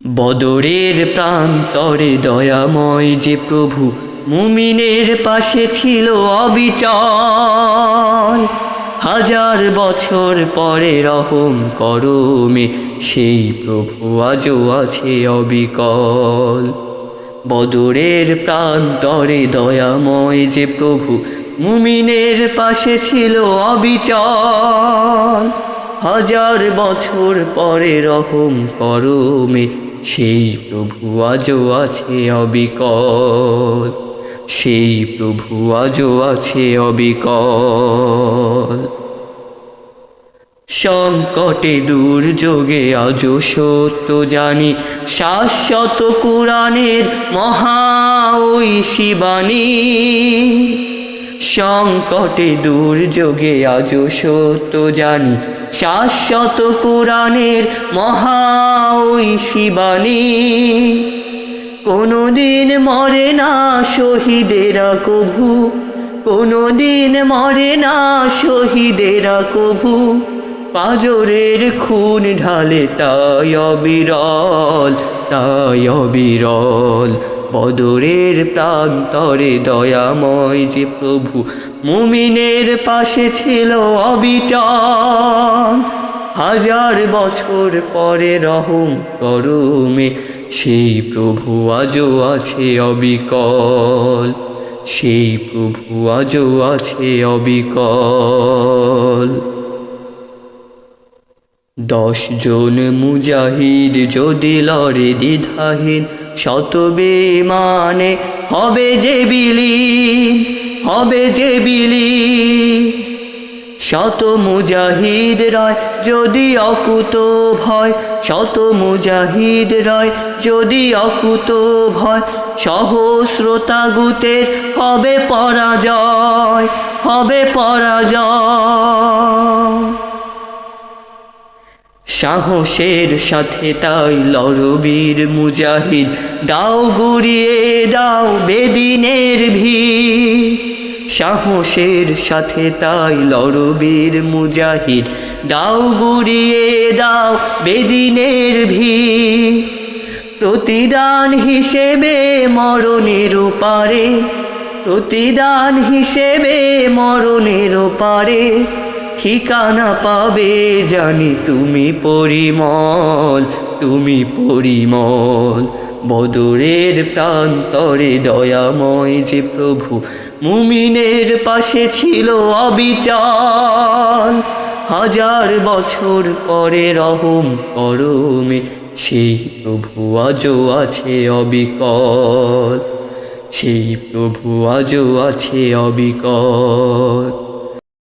বদরের প্রান্তরে দয়াময় যে প্রভু মুমিনের পাশে ছিল অবিচল। হাজার বছর পরে রহম করমে সেই প্রভু আজও আছে অবিকল। বদরের প্রান্তরে দয়াময় যে প্রভু মুমিনের পাশে ছিল অবিচল। হাজার বছর পরে রহম করমে সেই প্রভু আজও আছে অবিকল। সেই প্রভু আজও আছে অবিকল। সংকটে দুর্যোগে আজও সত্য জানি, শাশ্বত কুরআনের মহা ঐশী বাণী। সংকটে দুর্যোগে আজও সত্য জানি, শাশ্বত কুরআনের মহা ঐশী বাণী। কোনদিন মরে না শহীদেরা কভু, কোনদিন মরে না শহীদেরা কভু। পাজরের খুন ঢালে তাই অবিরল, তাই অবিরল। বদরের প্রান্তরে দয়াময় যে প্রভু মুমিনের পাশে ছিল অবিচল। হাজার বছর পরে রহম করমে সেই প্রভু আজও আছে অবিকল। সেই প্রভু আজও আছে অবিকল। 10 জন মুজাহিদ যদি লড়ে দ্বিধাহীন, শত বেঈমানে হবে যে বিলীন, হবে যে বিলীন। শত মুজাহিদ রয় যদি অকুত ভয়, শত মুজাহিদ রয় যদি অকুত ভয়। সহস্র তাগুতের হবে পরাজয়, হবে পরাজয়। সাহসের সাথে তাই লড়ো বীর মুজাহিদ, দাও গুড়িয়ে দাও বেদিনের ভিড়। সাহসের সাথে তাই লড়ো বীর মুজাহিদ, দাও গুড়িয়ে দাও বেদিনের ভিড়। প্রতিদান হিসেবে মরণের পারে, প্রতিদান হিসেবে মরণের পারে। ঠিকানা পাবে জানি তুমি পরিমল, তুমি পরিমল। বদরের প্রান্তরে দয়াময় যে প্রভু মুমিনের পাশে ছিল অবিচল। হাজার বছর পরে রহম করমে সেই প্রভু আজও আছে অবিকল। সেই প্রভু আজও আছে অবিকল।